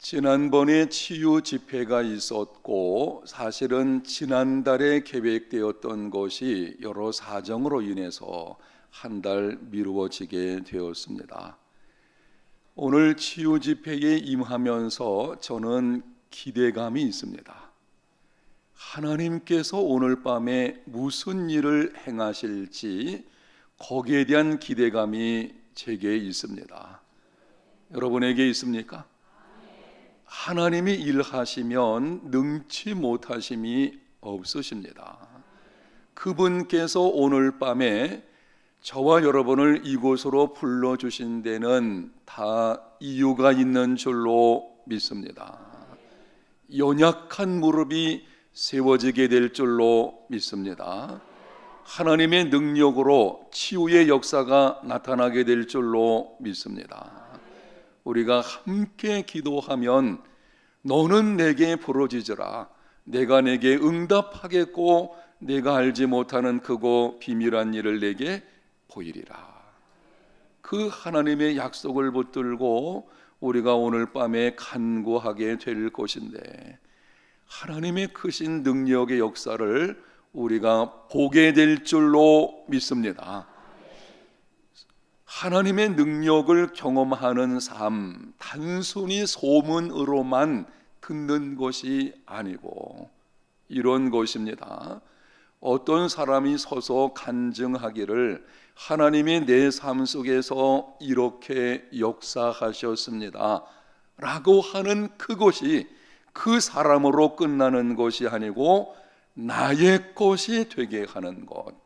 지난번에 치유 집회가 있었고 사실은 지난달에 계획되었던 것이 여러 사정으로 인해서 한 달 미루어지게 되었습니다. 오늘 치유 집회에 임하면서 저는 기대감이 있습니다. 하나님께서 오늘 밤에 무슨 일을 행하실지 거기에 대한 기대감이 제게 있습니다. 여러분에게 있습니까? 하나님이 일하시면 능치 못하심이 없으십니다. 그분께서 오늘 밤에 저와 여러분을 이곳으로 불러주신 데는 다 이유가 있는 줄로 믿습니다. 연약한 무릎이 세워지게 될 줄로 믿습니다. 하나님의 능력으로 치유의 역사가 나타나게 될 줄로 믿습니다. 우리가 함께 기도하면 너는 내게 부르짖으라, 내가 내게 응답하겠고 내가 알지 못하는 크고 비밀한 일을 내게 보이리라. 그 하나님의 약속을 붙들고 우리가 오늘 밤에 간구하게 될 것인데, 하나님의 크신 능력의 역사를 우리가 보게 될 줄로 믿습니다. 하나님의 능력을 경험하는 삶, 단순히 소문으로만 듣는 것이 아니고 이런 것입니다. 어떤 사람이 서서 간증하기를 하나님이 내 삶 속에서 이렇게 역사하셨습니다 라고 하는 그것이 그 사람으로 끝나는 것이 아니고 나의 것이 되게 하는 것.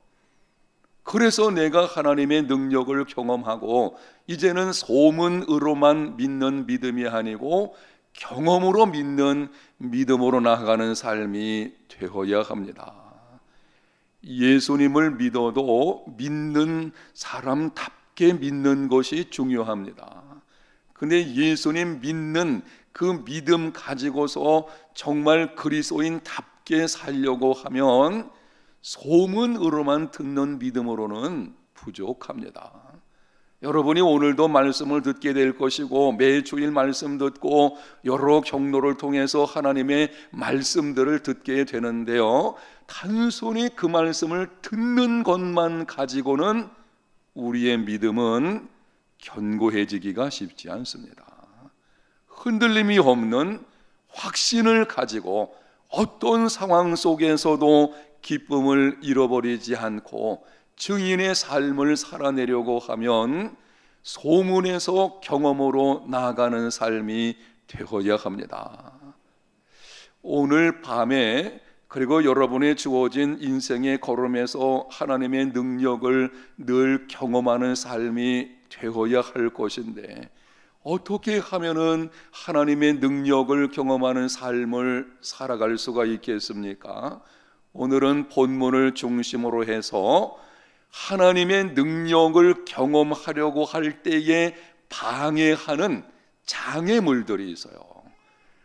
그래서 내가 하나님의 능력을 경험하고 이제는 소문으로만 믿는 믿음이 아니고 경험으로 믿는 믿음으로 나아가는 삶이 되어야 합니다. 예수님을 믿어도 믿는 사람답게 믿는 것이 중요합니다. 근데 예수님 믿는 그 믿음 가지고서 정말 그리스도인답게 살려고 하면 소문으로만 듣는 믿음으로는 부족합니다. 여러분이 오늘도 말씀을 듣게 될 것이고 매주일 말씀 듣고 여러 경로를 통해서 하나님의 말씀들을 듣게 되는데요, 단순히 그 말씀을 듣는 것만 가지고는 우리의 믿음은 견고해지기가 쉽지 않습니다. 흔들림이 없는 확신을 가지고 어떤 상황 속에서도 기쁨을 잃어버리지 않고 증인의 삶을 살아내려고 하면 소문에서 경험으로 나아가는 삶이 되어야 합니다. 오늘 밤에 그리고 여러분의 주어진 인생의 걸음에서 하나님의 능력을 늘 경험하는 삶이 되어야 할 것인데, 어떻게 하면은 하나님의 능력을 경험하는 삶을 살아갈 수가 있겠습니까? 오늘은 본문을 중심으로 해서 하나님의 능력을 경험하려고 할 때에 방해하는 장애물들이 있어요.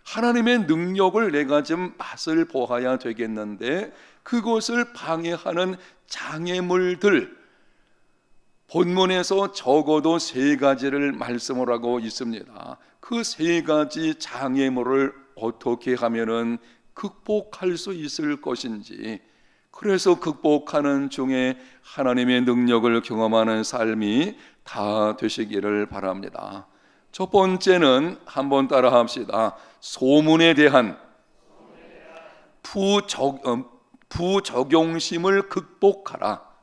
하나님의 능력을 내가 좀 맛을 보아야 되겠는데 그것을 방해하는 장애물들, 본문에서 적어도 3가지를 말씀을 하고 있습니다. 그 3가지 장애물을 어떻게 하면은 극복할 수 있을 것인지, 그래서 극복하는 중에 하나님의 능력을 경험하는 삶이 다 되시기를 바랍니다. 첫 번째는 한번 따라 합시다. 소문에 대한 부적용심을 극복하라.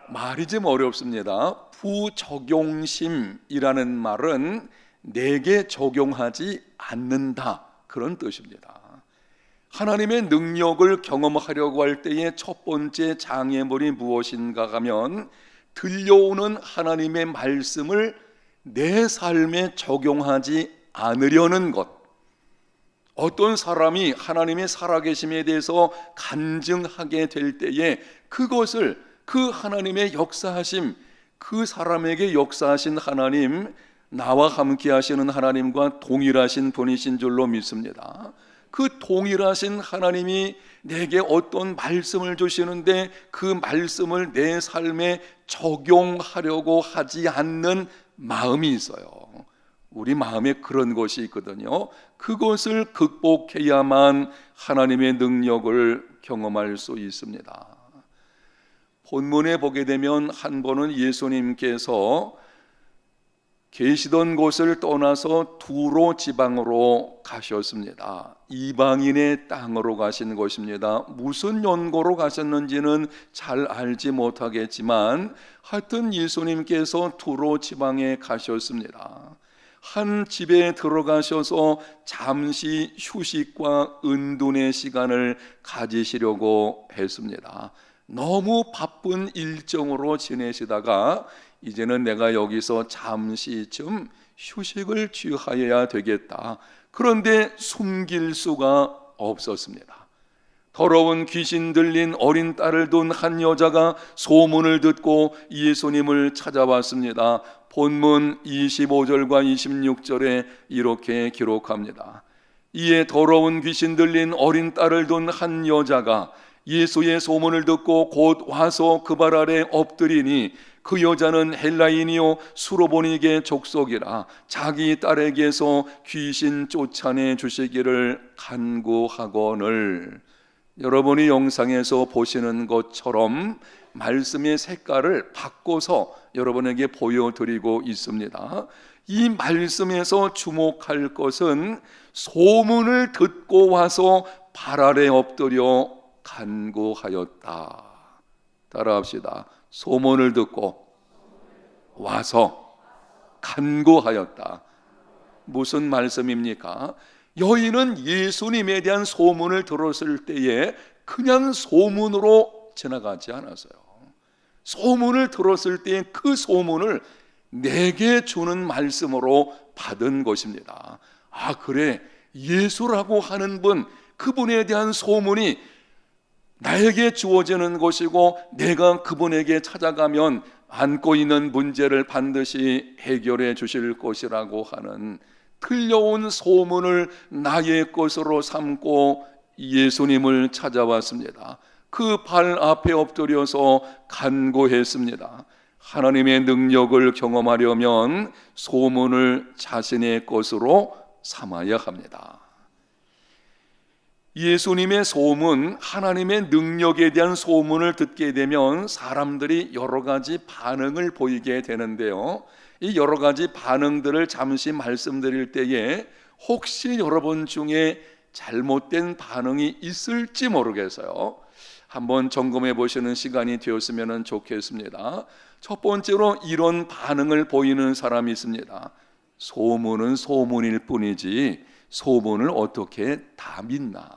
말이 좀 어렵습니다. 부적용심이라는 말은 내게 적용하지 않는다, 그런 뜻입니다. 하나님의 능력을 경험하려고 할 때의 첫 번째 장애물이 무엇인가 하면 들려오는 하나님의 말씀을 내 삶에 적용하지 않으려는 것. 어떤 사람이 하나님의 살아계심에 대해서 간증하게 될 때에 그것을 그 하나님의 역사하심, 그 사람에게 역사하신 하나님, 나와 함께 하시는 하나님과 동일하신 분이신 줄로 믿습니다. 그 동일하신 하나님이 내게 어떤 말씀을 주시는데 그 말씀을 내 삶에 적용하려고 하지 않는 마음이 있어요. 우리 마음에 그런 것이 있거든요. 그것을 극복해야만 하나님의 능력을 경험할 수 있습니다. 본문에 보게 되면 한 번은 예수님께서 계시던 곳을 떠나서 두로 지방으로 가셨습니다. 이방인의 땅으로 가신 것입니다. 무슨 연고로 가셨는지는 잘 알지 못하겠지만 하여튼 예수님께서 두로 지방에 가셨습니다. 한 집에 들어가셔서 잠시 휴식과 은둔의 시간을 가지시려고 했습니다. 너무 바쁜 일정으로 지내시다가 이제는 내가 여기서 잠시쯤 휴식을 취하여야 되겠다. 그런데 숨길 수가 없었습니다. 더러운 귀신 들린 어린 딸을 둔 한 여자가 소문을 듣고 예수님을 찾아왔습니다. 본문 25절과 26절에 이렇게 기록합니다. 이에 더러운 귀신 들린 어린 딸을 둔 한 여자가 예수의 소문을 듣고 곧 와서 그 발 아래 엎드리니 그 여자는 헬라인이요 수로보니게 족속이라 자기 딸에게서 귀신 쫓아내 주시기를 간구하거늘. 여러분이 영상에서 보시는 것처럼 말씀의 색깔을 바꿔서 여러분에게 보여드리고 있습니다. 이 말씀에서 주목할 것은 소문을 듣고 와서 발 아래 엎드려 간구하였다. 따라합시다. 소문을 듣고 와서 간구하였다. 무슨 말씀입니까? 여인은 예수님에 대한 소문을 들었을 때에 그냥 소문으로 지나가지 않았어요. 소문을 들었을 때 그 소문을 내게 주는 말씀으로 받은 것입니다. 아, 그래, 예수라고 하는 분, 그분에 대한 소문이 나에게 주어지는 것이고 내가 그분에게 찾아가면 안고 있는 문제를 반드시 해결해 주실 것이라고 하는 들려온 소문을 나의 것으로 삼고 예수님을 찾아왔습니다. 그 발 앞에 엎드려서 간구했습니다. 하나님의 능력을 경험하려면 소문을 자신의 것으로 삼아야 합니다. 예수님의 소문, 하나님의 능력에 대한 소문을 듣게 되면 사람들이 여러 가지 반응을 보이게 되는데요. 이 여러 가지 반응들을 잠시 말씀드릴 때에 혹시 여러분 중에 잘못된 반응이 있을지 모르겠어요. 한번 점검해 보시는 시간이 되었으면 좋겠습니다. 첫 번째로 이런 반응을 보이는 사람이 있습니다. 소문은 소문일 뿐이지 소문을 어떻게 다 믿나?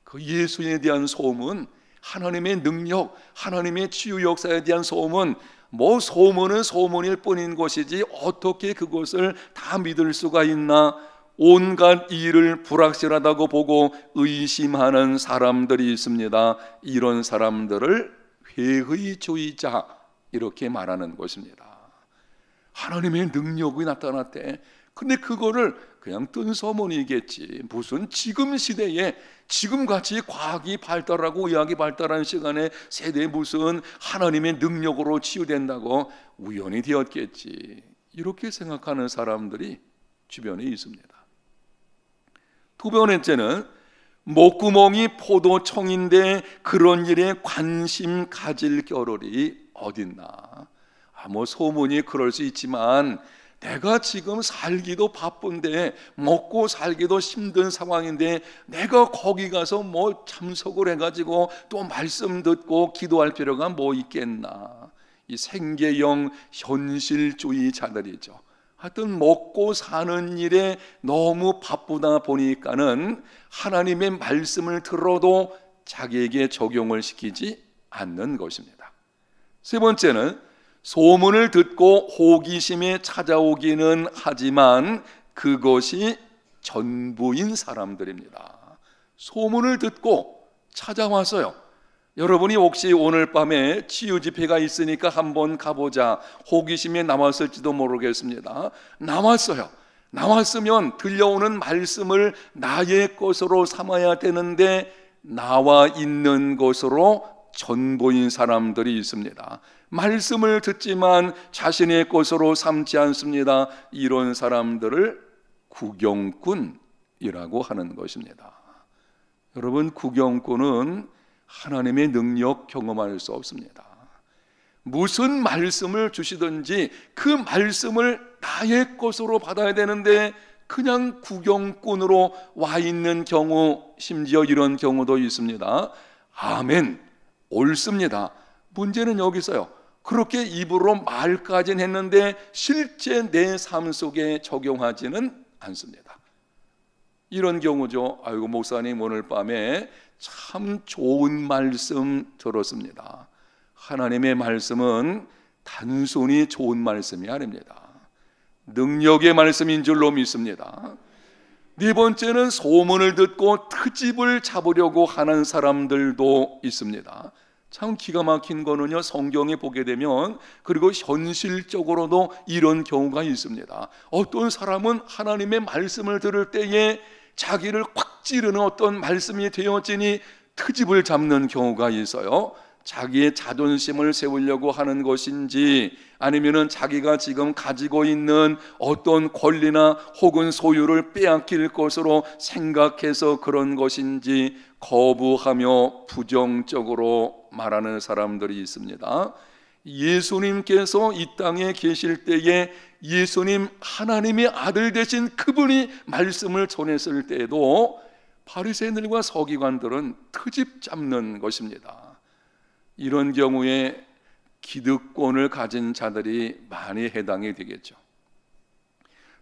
그 예수에 대한 소문, 하나님의 능력, 하나님의 치유 역사에 대한 소문, 뭐 소문은 소문일 뿐인 것이지 어떻게 그것을 다 믿을 수가 있나? 온갖 일을 불확실하다고 보고 의심하는 사람들이 있습니다. 이런 사람들을 회의주의자 이렇게 말하는 것입니다. 하나님의 능력이 나타났대. 근데 그거를 그냥 뜬 소문이겠지. 무슨 지금 시대에 지금같이 과학이 발달하고 의학이 발달한 시간에 세대에 무슨 하나님의 능력으로 치유된다고 우연히 되었겠지. 이렇게 생각하는 사람들이 주변에 있습니다. 두 번째는 목구멍이 포도청인데 그런 일에 관심 가질 겨를이 어딨나. 뭐 소문이 그럴 수 있지만 내가 지금 살기도 바쁜데 먹고 살기도 힘든 상황인데 내가 거기 가서 뭐 참석을 해가지고 또 말씀 듣고 기도할 필요가 뭐 있겠나. 이 생계형 현실주의자들이죠. 하여튼 먹고 사는 일에 너무 바쁘다 보니까는 하나님의 말씀을 들어도 자기에게 적용을 시키지 않는 것입니다. 세 번째는 소문을 듣고 호기심에 찾아오기는 하지만 그것이 전부인 사람들입니다. 소문을 듣고 찾아왔어요. 여러분이 혹시 오늘 밤에 치유 집회가 있으니까 한번 가보자 호기심에 나왔을지도 모르겠습니다. 나왔어요. 나왔으면 들려오는 말씀을 나의 것으로 삼아야 되는데 나와 있는 것으로 전부인 사람들이 있습니다. 말씀을 듣지만 자신의 것으로 삼지 않습니다. 이런 사람들을 구경꾼이라고 하는 것입니다. 여러분, 구경꾼은 하나님의 능력 경험할 수 없습니다. 무슨 말씀을 주시든지 그 말씀을 나의 것으로 받아야 되는데 그냥 구경꾼으로 와 있는 경우, 심지어 이런 경우도 있습니다. 아멘, 옳습니다. 문제는 여기 있어요. 그렇게 입으로 말까지는 했는데 실제 내 삶 속에 적용하지는 않습니다. 이런 경우죠. 아이고, 목사님 오늘 밤에 참 좋은 말씀 들었습니다. 하나님의 말씀은 단순히 좋은 말씀이 아닙니다. 능력의 말씀인 줄로 믿습니다. 네 번째는 소문을 듣고 트집을 잡으려고 하는 사람들도 있습니다. 참 기가 막힌 거는요, 성경에 보게 되면 그리고 현실적으로도 이런 경우가 있습니다. 어떤 사람은 하나님의 말씀을 들을 때에 자기를 꽉 찌르는 어떤 말씀이 되어지니 트집을 잡는 경우가 있어요. 자기의 자존심을 세우려고 하는 것인지 아니면은 자기가 지금 가지고 있는 어떤 권리나 혹은 소유를 빼앗길 것으로 생각해서 그런 것인지 거부하며 부정적으로 말하는 사람들이 있습니다. 예수님께서 이 땅에 계실 때에 예수님 하나님의 아들 되신 그분이 말씀을 전했을 때에도 바리새인들과 서기관들은 트집 잡는 것입니다. 이런 경우에 기득권을 가진 자들이 많이 해당이 되겠죠.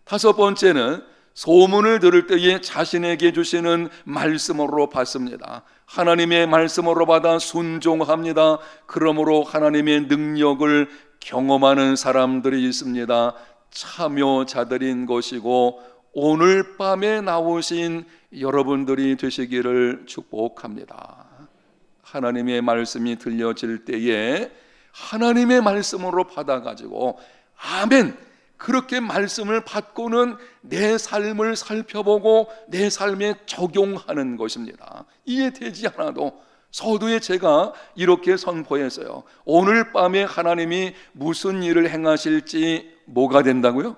다섯 번째는 소문을 들을 때에 자신에게 주시는 말씀으로 받습니다. 하나님의 말씀으로 받아 순종합니다. 그러므로 하나님의 능력을 경험하는 사람들이 있습니다. 참여자들인 것이고 오늘 밤에 나오신 여러분들이 되시기를 축복합니다. 하나님의 말씀이 들려질 때에 하나님의 말씀으로 받아가지고 아멘, 그렇게 말씀을 받고는 내 삶을 살펴보고 내 삶에 적용하는 것입니다. 이해되지 않아도 서두에 제가 이렇게 선포했어요. 오늘 밤에 하나님이 무슨 일을 행하실지 뭐가 된다고요?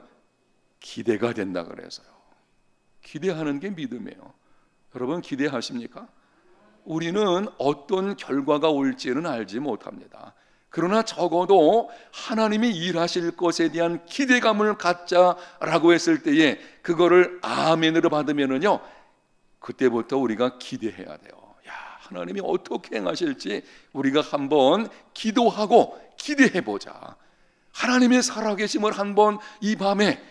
기대가 된다 그래서요. 기대하는 게 믿음이에요. 여러분 기대하십니까? 우리는 어떤 결과가 올지는 알지 못합니다. 그러나 적어도 하나님이 일하실 것에 대한 기대감을 갖자라고 했을 때에 그거를 아멘으로 받으면은요, 그때부터 우리가 기대해야 돼요. 야, 하나님이 어떻게 행하실지 우리가 한번 기도하고 기대해 보자. 하나님의 살아계심을 한번 이 밤에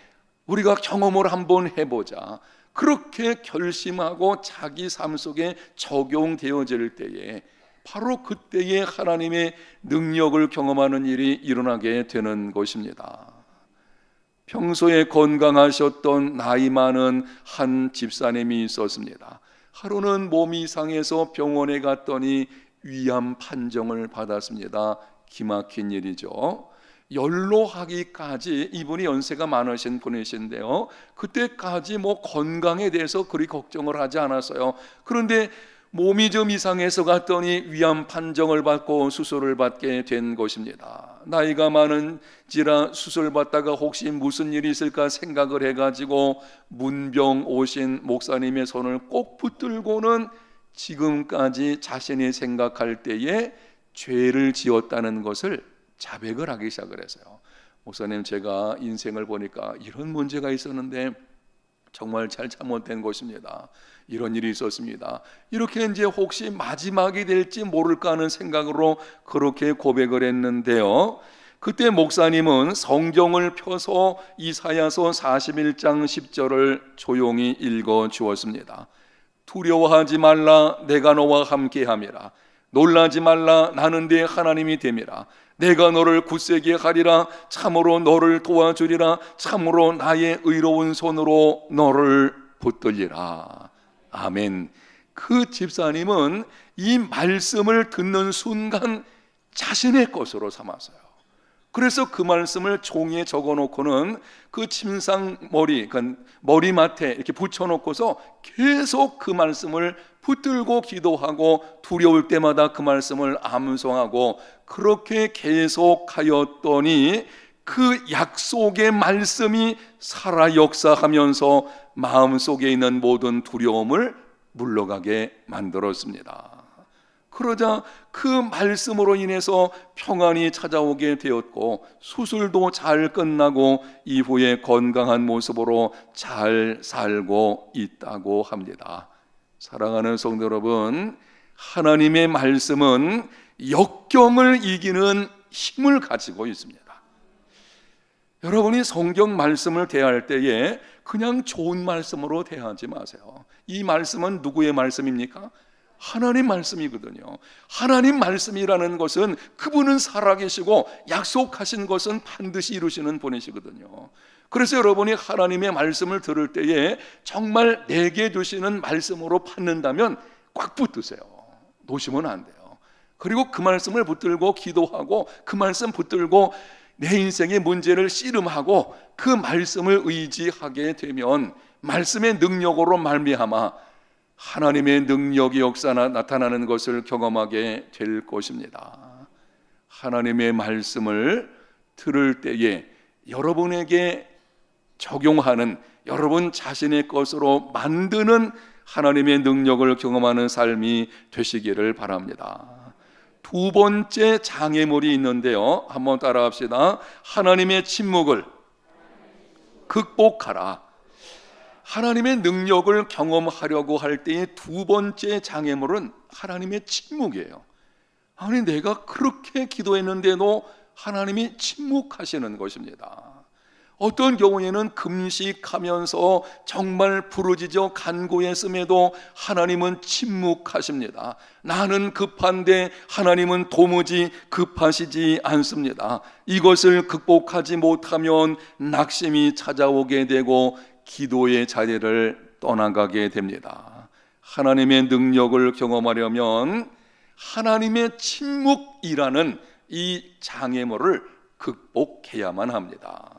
우리가 경험을 한번 해보자. 그렇게 결심하고 자기 삶 속에 적용되어질 때에 바로 그때에 하나님의 능력을 경험하는 일이 일어나게 되는 것입니다. 평소에 건강하셨던 나이 많은 한 집사님이 있었습니다. 하루는 몸이 이상해서 병원에 갔더니 위암 판정을 받았습니다. 기막힌 일이죠. 연로하기까지, 이분이 연세가 많으신 분이신데요, 그때까지 건강에 대해서 그리 걱정을 하지 않았어요. 그런데 몸이 좀 이상해서 갔더니 위암 판정을 받고 수술을 받게 된 것입니다. 나이가 많은지라 수술 받다가 혹시 무슨 일이 있을까 생각을 해가지고 문병 오신 목사님의 손을 꼭 붙들고는 지금까지 자신이 생각할 때에 죄를 지었다는 것을 자백을 하기 시작을 했어요. 목사님, 제가 인생을 보니까 이런 문제가 있었는데 정말 잘 잘못된 것입니다. 이런 일이 있었습니다. 이렇게 이제 혹시 마지막이 될지 모를까 하는 생각으로 그렇게 고백을 했는데요, 그때 목사님은 성경을 펴서 이사야서 41장 10절을 조용히 읽어 주었습니다. 두려워하지 말라, 내가 너와 함께함이라. 놀라지 말라, 나는 네 하나님이 됨이라. 내가 너를 굳세게 하리라. 참으로 너를 도와주리라. 참으로 나의 의로운 손으로 너를 붙들리라. 아멘. 그 집사님은 이 말씀을 듣는 순간 자신의 것으로 삼았어요. 그래서 그 말씀을 종이에 적어놓고는 그 침상 머리맡에 이렇게 붙여놓고서 계속 그 말씀을 붙들고 기도하고 두려울 때마다 그 말씀을 암송하고 그렇게 계속하였더니 그 약속의 말씀이 살아 역사하면서 마음속에 있는 모든 두려움을 물러가게 만들었습니다. 그러자 그 말씀으로 인해서 평안이 찾아오게 되었고 수술도 잘 끝나고 이후에 건강한 모습으로 잘 살고 있다고 합니다. 사랑하는 성도 여러분, 하나님의 말씀은 역경을 이기는 힘을 가지고 있습니다. 여러분이 성경 말씀을 대할 때에 그냥 좋은 말씀으로 대하지 마세요. 이 말씀은 누구의 말씀입니까? 하나님 말씀이거든요. 하나님 말씀이라는 것은 그분은 살아계시고 약속하신 것은 반드시 이루시는 분이시거든요. 그래서 여러분이 하나님의 말씀을 들을 때에 정말 내게 주시는 말씀으로 받는다면 꽉 붙드세요. 놓으시면 안 돼요. 그리고 그 말씀을 붙들고 기도하고 그 말씀 붙들고 내 인생의 문제를 씨름하고 그 말씀을 의지하게 되면 말씀의 능력으로 말미암아 하나님의 능력이 나타나는 것을 경험하게 될 것입니다. 하나님의 말씀을 들을 때에 여러분에게 적용하는, 여러분 자신의 것으로 만드는 하나님의 능력을 경험하는 삶이 되시기를 바랍니다. 두 번째 장애물이 있는데요, 한번 따라합시다. 하나님의 침묵을 극복하라. 하나님의 능력을 경험하려고 할 때의 두 번째 장애물은 하나님의 침묵이에요. 아니, 내가 그렇게 기도했는데도 하나님이 침묵하시는 것입니다. 어떤 경우에는 금식하면서 정말 부르짖어 간구했음에도 하나님은 침묵하십니다. 나는 급한데 하나님은 도무지 급하시지 않습니다. 이것을 극복하지 못하면 낙심이 찾아오게 되고 기도의 자리를 떠나가게 됩니다. 하나님의 능력을 경험하려면 하나님의 침묵이라는 이 장애물을 극복해야만 합니다.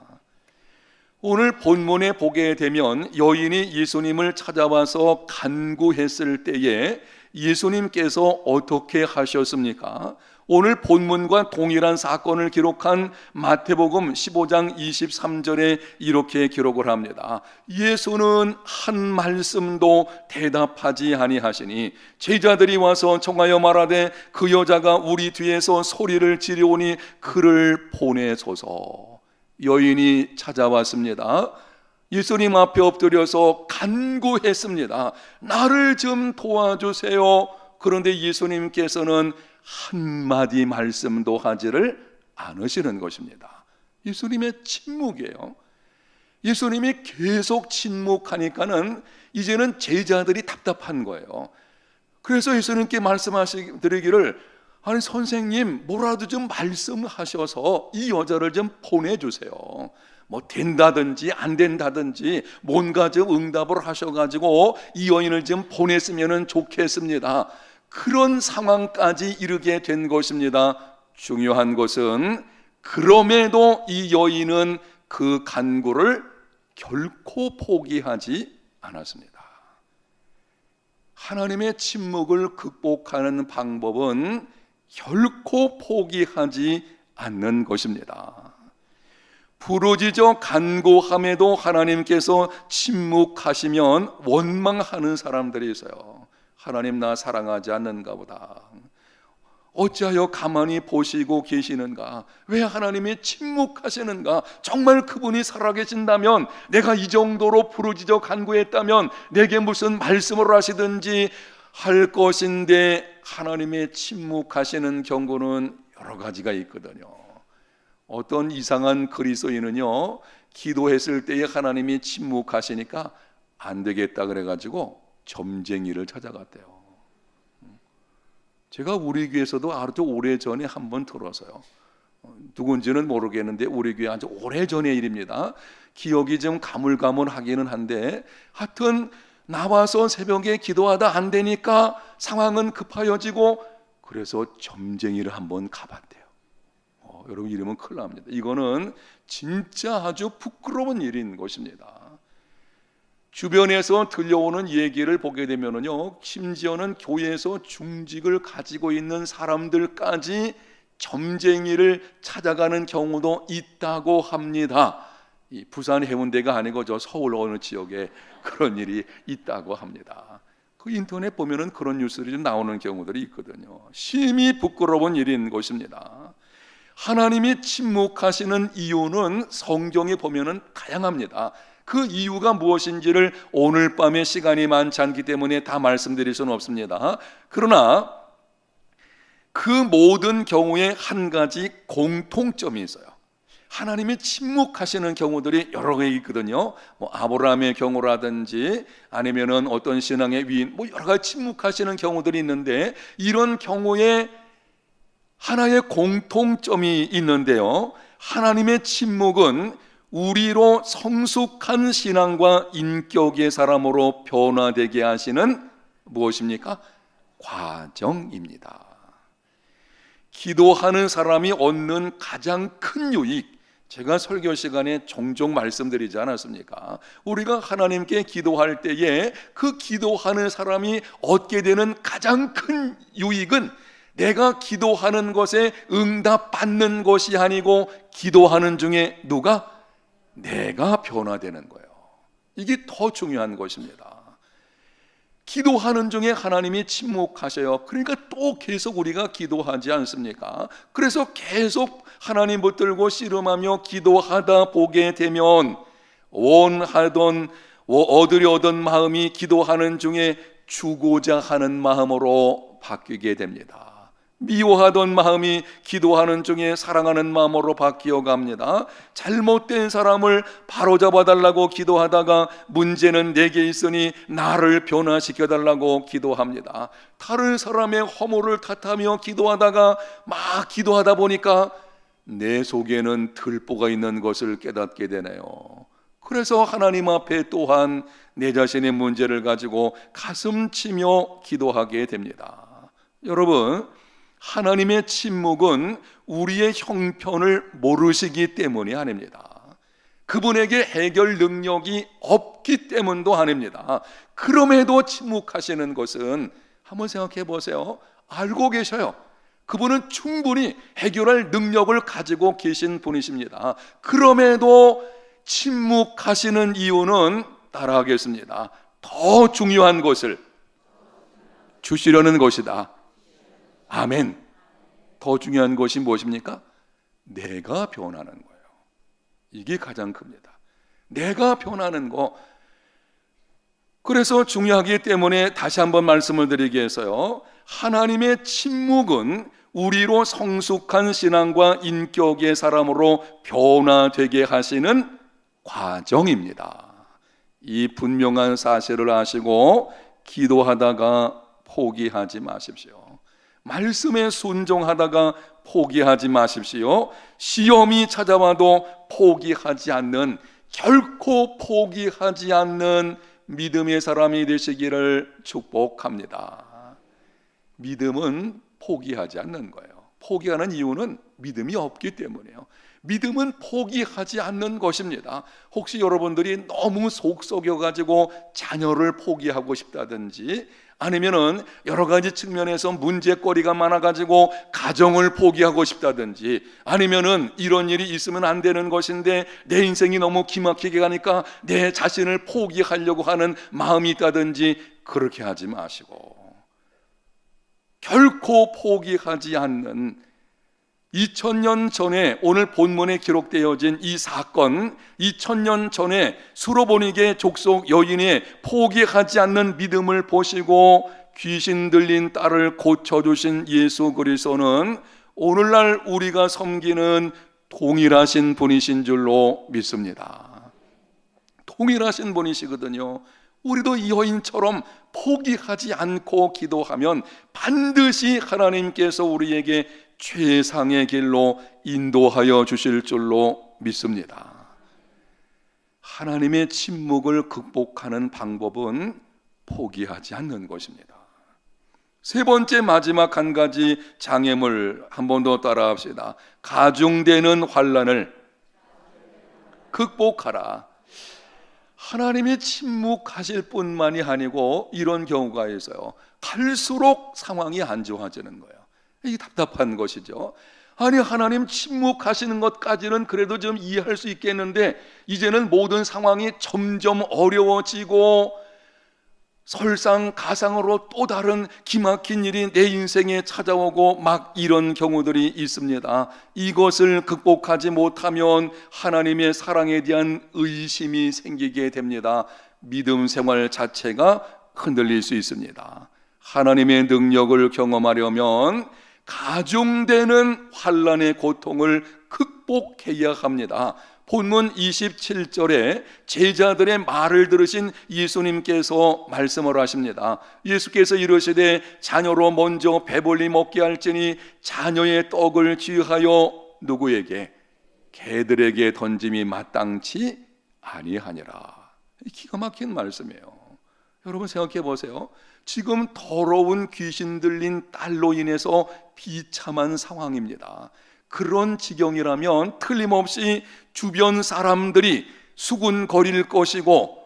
오늘 본문에 보게 되면 여인이 예수님을 찾아와서 간구했을 때에 예수님께서 어떻게 하셨습니까? 오늘 본문과 동일한 사건을 기록한 마태복음 15장 23절에 이렇게 기록을 합니다. 예수는 한 말씀도 대답하지 아니하시니 제자들이 와서 청하여 말하되 그 여자가 우리 뒤에서 소리를 지르오니 그를 보내소서. 여인이 찾아왔습니다. 예수님 앞에 엎드려서 간구했습니다. 나를 좀 도와주세요. 그런데 예수님께서는 한마디 말씀도 하지를 않으시는 것입니다. 예수님의 침묵이에요. 예수님이 계속 침묵하니까는 이제는 제자들이 답답한 거예요. 그래서 예수님께 말씀하시기를, 아니 선생님, 뭐라도 좀 말씀하셔서 이 여자를 좀 보내주세요. 뭐 된다든지 안 된다든지 뭔가 좀 응답을 하셔가지고 이 여인을 좀 보냈으면 좋겠습니다. 그런 상황까지 이르게 된 것입니다. 중요한 것은 그럼에도 이 여인은 그 간구를 결코 포기하지 않았습니다. 하나님의 침묵을 극복하는 방법은 결코 포기하지 않는 것입니다. 부르짖어 간구함에도 하나님께서 침묵하시면 원망하는 사람들이 있어요. 하나님, 나 사랑하지 않는가 보다. 어찌하여 가만히 보시고 계시는가? 왜 하나님이 침묵하시는가? 정말 그분이 살아계신다면, 내가 이 정도로 부르짖어 간구했다면 내게 무슨 말씀을 하시든지 할 것인데 하나님의 침묵하시는 경고는 여러 가지가 있거든요. 어떤 이상한 그리스도인은요, 기도했을 때에 하나님이 침묵하시니까 안 되겠다 그래가지고 점쟁이를 찾아갔대요. 제가 우리 교회에서도 아주 오래전에 한번 들어서요, 누군지는 모르겠는데 우리 교회 아주 오래전의 일입니다. 기억이 좀 가물가물하기는 한데 하여튼 나와서 새벽에 기도하다 안 되니까 상황은 급하여지고 그래서 점쟁이를 한번 가봤대요. 여러분 이러면 큰일 납니다. 이거는 진짜 아주 부끄러운 일인 것입니다. 주변에서 들려오는 얘기를 보게 되면요, 심지어는 교회에서 중직을 가지고 있는 사람들까지 점쟁이를 찾아가는 경우도 있다고 합니다. 이 부산 해운대가 아니고 저 서울 어느 지역에 그런 일이 있다고 합니다. 그 인터넷 보면은 그런 뉴스들이 좀 나오는 경우들이 있거든요. 심히 부끄러운 일인 것입니다. 하나님이 침묵하시는 이유는 성경에 보면은 다양합니다. 그 이유가 무엇인지를 오늘 밤에 시간이 많지 않기 때문에 다 말씀드릴 수는 없습니다. 그러나 그 모든 경우에 한 가지 공통점이 있어요. 하나님이 침묵하시는 경우들이 여러 개 있거든요. 뭐 아브라함의 경우라든지 아니면은 어떤 신앙의 위인, 뭐 여러 가지 침묵하시는 경우들이 있는데, 이런 경우에 하나의 공통점이 있는데요, 하나님의 침묵은 우리로 성숙한 신앙과 인격의 사람으로 변화되게 하시는 무엇입니까? 과정입니다. 기도하는 사람이 얻는 가장 큰 유익, 제가 설교 시간에 종종 말씀드리지 않았습니까? 우리가 하나님께 기도할 때에 그 기도하는 사람이 얻게 되는 가장 큰 유익은 내가 기도하는 것에 응답받는 것이 아니고, 기도하는 중에 누가? 내가 변화되는 거예요. 이게 더 중요한 것입니다. 기도하는 중에 하나님이 침묵하셔요. 그러니까 또 계속 우리가 기도하지 않습니까? 그래서 계속 하나님 붙들고 씨름하며 기도하다 보게 되면 원하던 얻으려던 마음이 기도하는 중에 주고자 하는 마음으로 바뀌게 됩니다. 미워하던 마음이 기도하는 중에 사랑하는 마음으로 바뀌어 갑니다. 잘못된 사람을 바로잡아 달라고 기도하다가 문제는 내게 있으니 나를 변화시켜 달라고 기도합니다. 다른 사람의 허물을 탓하며 기도하다가 막 기도하다 보니까 내 속에는 들보가 있는 것을 깨닫게 되네요. 그래서 하나님 앞에 또한 내 자신의 문제를 가지고 가슴 치며 기도하게 됩니다. 여러분, 하나님의 침묵은 우리의 형편을 모르시기 때문이 아닙니다. 그분에게 해결 능력이 없기 때문도 아닙니다. 그럼에도 침묵하시는 것은, 한번 생각해 보세요. 알고 계셔요. 그분은 충분히 해결할 능력을 가지고 계신 분이십니다. 그럼에도 침묵하시는 이유는, 따라하겠습니다, 더 중요한 것을 주시려는 것이다. 아멘. 더 중요한 것이 무엇입니까? 내가 변하는 거예요. 이게 가장 큽니다. 내가 변하는 거. 그래서 중요하기 때문에 다시 한번 말씀을 드리기 위해서요, 하나님의 침묵은 우리로 성숙한 신앙과 인격의 사람으로 변화되게 하시는 과정입니다. 이 분명한 사실을 아시고 기도하다가 포기하지 마십시오. 말씀에 순종하다가 포기하지 마십시오. 시험이 찾아와도 포기하지 않는, 결코 포기하지 않는 믿음의 사람이 되시기를 축복합니다. 믿음은 포기하지 않는 거예요. 포기하는 이유는 믿음이 없기 때문이에요. 믿음은 포기하지 않는 것입니다. 혹시 여러분들이 너무 속 썩여가지고 자녀를 포기하고 싶다든지, 아니면은 여러 가지 측면에서 문제거리가 많아가지고 가정을 포기하고 싶다든지, 아니면은 이런 일이 있으면 안 되는 것인데 내 인생이 너무 기막히게 가니까 내 자신을 포기하려고 하는 마음이 있다든지, 그렇게 하지 마시고 결코 포기하지 않는, 2000년 전에 오늘 본문에 기록되어진 이 사건, 2000년 전에 수로보니게 족속 여인의 포기하지 않는 믿음을 보시고 귀신 들린 딸을 고쳐주신 예수 그리스도는 오늘날 우리가 섬기는 동일하신 분이신 줄로 믿습니다. 동일하신 분이시거든요. 우리도 이 여인처럼 포기하지 않고 기도하면 반드시 하나님께서 우리에게 최상의 길로 인도하여 주실 줄로 믿습니다. 하나님의 침묵을 극복하는 방법은 포기하지 않는 것입니다. 세 번째 마지막 한 가지 장애물 한 번 더 따라합시다. 가중되는 환난을 극복하라. 하나님이 침묵하실 뿐만이 아니고 이런 경우가 있어요. 갈수록 상황이 안 좋아지는 거예요. 이게 답답한 것이죠. 아니, 하나님 침묵하시는 것까지는 그래도 좀 이해할 수 있겠는데 이제는 모든 상황이 점점 어려워지고 설상가상으로 또 다른 기막힌 일이 내 인생에 찾아오고 막 이런 경우들이 있습니다. 이것을 극복하지 못하면 하나님의 사랑에 대한 의심이 생기게 됩니다. 믿음 생활 자체가 흔들릴 수 있습니다. 하나님의 능력을 경험하려면 가중되는 환난의 고통을 극복해야 합니다. 본문 27절에 제자들의 말을 들으신 예수님께서 말씀을 하십니다. 예수께서 이르시되 자녀로 먼저 배불리 먹게 할지니 자녀의 떡을 취하여 누구에게? 개들에게 던짐이 마땅치 아니하니라. 기가 막힌 말씀이에요. 여러분 생각해 보세요. 지금 더러운 귀신 들린 딸로 인해서 비참한 상황입니다. 그런 지경이라면 틀림없이 주변 사람들이 수군거릴 것이고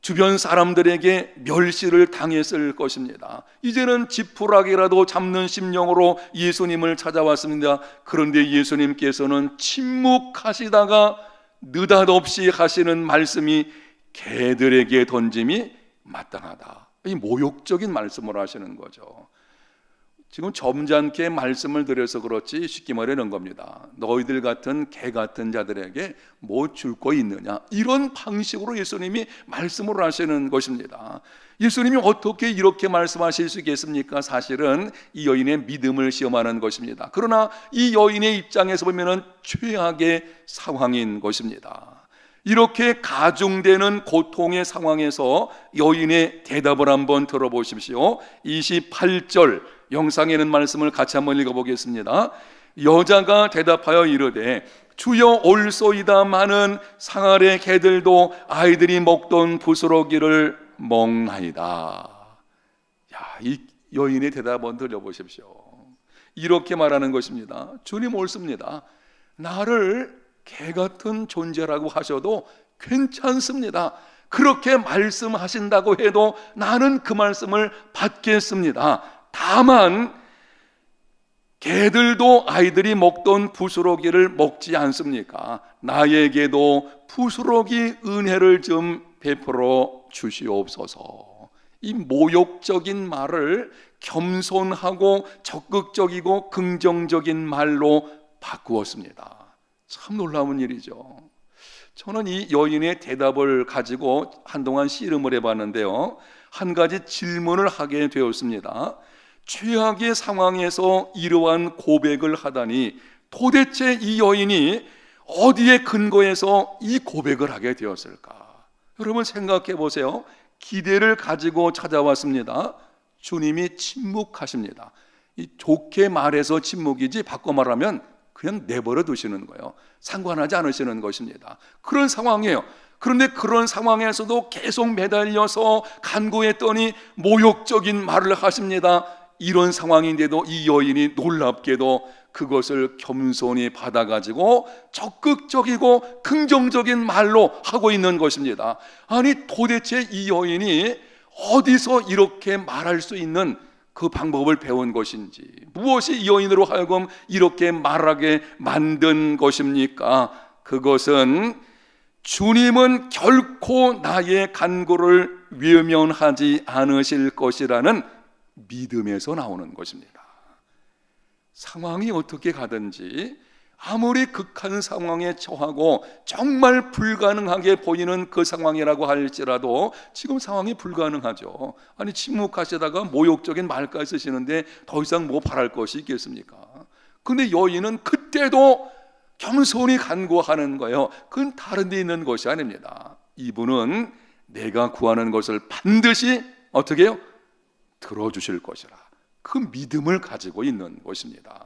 주변 사람들에게 멸시를 당했을 것입니다. 이제는 지푸라기라도 잡는 심령으로 예수님을 찾아왔습니다. 그런데 예수님께서는 침묵하시다가 느닷없이 하시는 말씀이 개들에게 던짐이 마땅하다. 이 모욕적인 말씀을 하시는 거죠. 지금 점잖게 말씀을 드려서 그렇지 쉽게 말하는 겁니다. 너희들 같은 개 같은 자들에게 뭐 줄 거 있느냐, 이런 방식으로 예수님이 말씀을 하시는 것입니다. 예수님이 어떻게 이렇게 말씀하실 수 있겠습니까? 사실은 이 여인의 믿음을 시험하는 것입니다. 그러나 이 여인의 입장에서 보면 최악의 상황인 것입니다. 이렇게 가중되는 고통의 상황에서 여인의 대답을 한번 들어보십시오. 28절 영상에는 말씀을 같이 한번 읽어보겠습니다. 여자가 대답하여 이르되 주여 올소이다마는 상아래 개들도 아이들이 먹던 부스러기를 먹나이다. 이 여인의 대답 한번 들려보십시오. 이렇게 말하는 것입니다. 주님 옳습니다. 나를 개 같은 존재라고 하셔도 괜찮습니다. 그렇게 말씀하신다고 해도 나는 그 말씀을 받겠습니다. 다만 개들도 아이들이 먹던 부스러기를 먹지 않습니까? 나에게도 부스러기 은혜를 좀 베풀어 주시옵소서. 이 모욕적인 말을 겸손하고 적극적이고 긍정적인 말로 바꾸었습니다. 참 놀라운 일이죠. 저는 이 여인의 대답을 가지고 한동안 씨름을 해봤는데요, 한 가지 질문을 하게 되었습니다. 최악의 상황에서 이러한 고백을 하다니 도대체 이 여인이 어디에 근거해서 이 고백을 하게 되었을까? 여러분 생각해 보세요. 기대를 가지고 찾아왔습니다. 주님이 침묵하십니다. 이 좋게 말해서 침묵이지 바꿔 말하면 그냥 내버려 두시는 거예요. 상관하지 않으시는 것입니다. 그런 상황이에요. 그런데 그런 상황에서도 계속 매달려서 간구했더니 모욕적인 말을 하십니다. 이런 상황인데도 이 여인이 놀랍게도 그것을 겸손히 받아가지고 적극적이고 긍정적인 말로 하고 있는 것입니다. 아니 도대체 이 여인이 어디서 이렇게 말할 수 있는 그 방법을 배운 것인지, 무엇이 이 여인으로 하여금 이렇게 말하게 만든 것입니까? 그것은 주님은 결코 나의 간구를 외면하지 않으실 것이라는 믿음에서 나오는 것입니다. 상황이 어떻게 가든지 아무리 극한 상황에 처하고 정말 불가능하게 보이는 그 상황이라고 할지라도 지금 상황이 불가능하죠. 아니 침묵하시다가 모욕적인 말까지 쓰시는데 더 이상 뭐 바랄 것이 있겠습니까? 근데 여인은 그때도 겸손히 간구하는 거예요. 그건 다른 데 있는 것이 아닙니다. 이분은 내가 구하는 것을 반드시 어떻게 해요? 들어주실 것이라, 그 믿음을 가지고 있는 것입니다.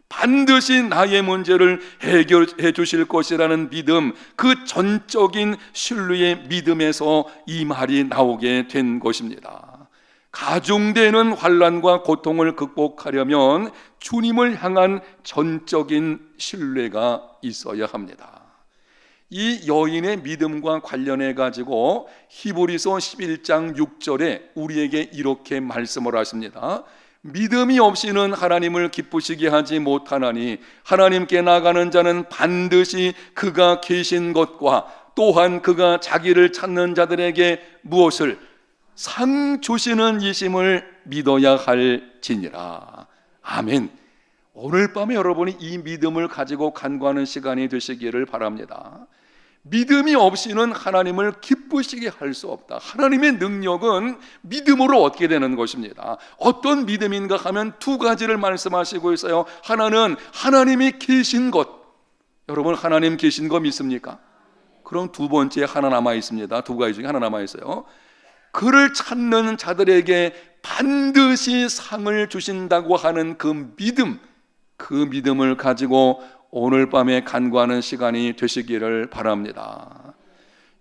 반드시 나의 문제를 해결해 주실 것이라는 믿음, 그 전적인 신뢰의 믿음에서 이 말이 나오게 된 것입니다. 가중되는 환난과 고통을 극복하려면 주님을 향한 전적인 신뢰가 있어야 합니다. 이 여인의 믿음과 관련해 가지고 히브리서 11장 6절에 우리에게 이렇게 말씀을 하십니다. 믿음이 없이는 하나님을 기쁘시게 하지 못하나니 하나님께 나가는 자는 반드시 그가 계신 것과 또한 그가 자기를 찾는 자들에게 무엇을 상 주시는 이심을 믿어야 할지니라. 아멘. 오늘 밤에 여러분이 이 믿음을 가지고 간구하는 시간이 되시기를 바랍니다. 믿음이 없이는 하나님을 기쁘시게 할 수 없다. 하나님의 능력은 믿음으로 얻게 되는 것입니다. 어떤 믿음인가 하면 두 가지를 말씀하시고 있어요. 하나는 하나님이 계신 것. 여러분 하나님 계신 거 믿습니까? 그럼 두 번째 하나 남아 있습니다. 두 가지 중에 하나 남아 있어요. 그를 찾는 자들에게 반드시 상을 주신다고 하는 그 믿음을 가지고 오늘 밤에 간구하는 시간이 되시기를 바랍니다.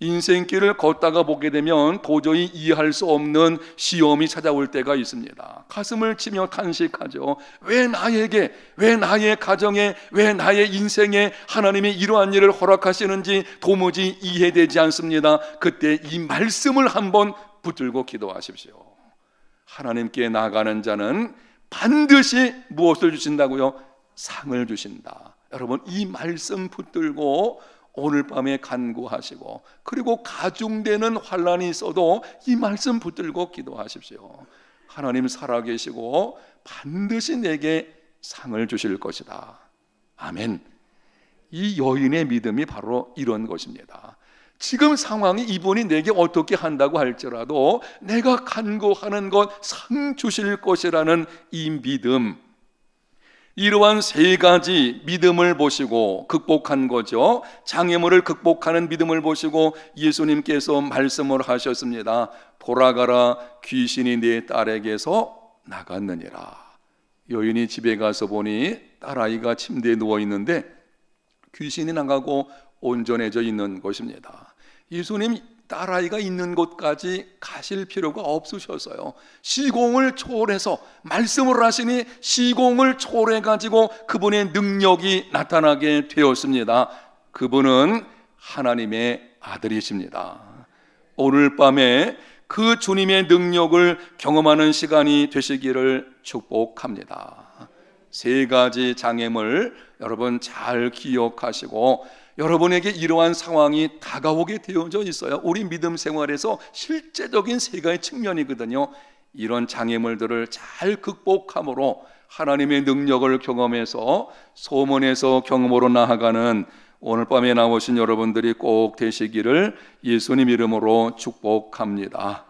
인생길을 걷다가 보게 되면 도저히 이해할 수 없는 시험이 찾아올 때가 있습니다. 가슴을 치며 탄식하죠. 왜 나에게, 왜 나의 가정에, 왜 나의 인생에 하나님이 이러한 일을 허락하시는지 도무지 이해되지 않습니다. 그때 이 말씀을 한번 붙들고 기도하십시오. 하나님께 나가는 자는 반드시 무엇을 주신다고요? 상을 주신다. 여러분 이 말씀 붙들고 오늘 밤에 간구하시고, 그리고 가중되는 환난이 있어도 이 말씀 붙들고 기도하십시오. 하나님 살아계시고 반드시 내게 상을 주실 것이다. 아멘. 이 여인의 믿음이 바로 이런 것입니다. 지금 상황이 이분이 내게 어떻게 한다고 할지라도 내가 간구하는 것 상 주실 것이라는 이 믿음, 이러한 세 가지 믿음을 보시고 극복한 거죠. 장애물을 극복하는 믿음을 보시고 예수님께서 말씀을 하셨습니다. 돌아가라, 귀신이 네 딸에게서 나갔느니라. 여인이 집에 가서 보니 딸아이가 침대에 누워 있는데 귀신이 나가고 온전해져 있는 것입니다. 예수님 딸아이가 있는 곳까지 가실 필요가 없으셔서요, 시공을 초월해서 말씀을 하시니 시공을 초월해 가지고 그분의 능력이 나타나게 되었습니다. 그분은 하나님의 아들이십니다. 오늘 밤에 그 주님의 능력을 경험하는 시간이 되시기를 축복합니다. 세 가지 장애물 여러분 잘 기억하시고, 여러분에게 이러한 상황이 다가오게 되어져 있어요. 우리 믿음 생활에서 실제적인 세 가지 측면이거든요. 이런 장애물들을 잘 극복함으로 하나님의 능력을 경험해서 소문에서 경험으로 나아가는 오늘 밤에 나오신 여러분들이 꼭 되시기를 예수님 이름으로 축복합니다.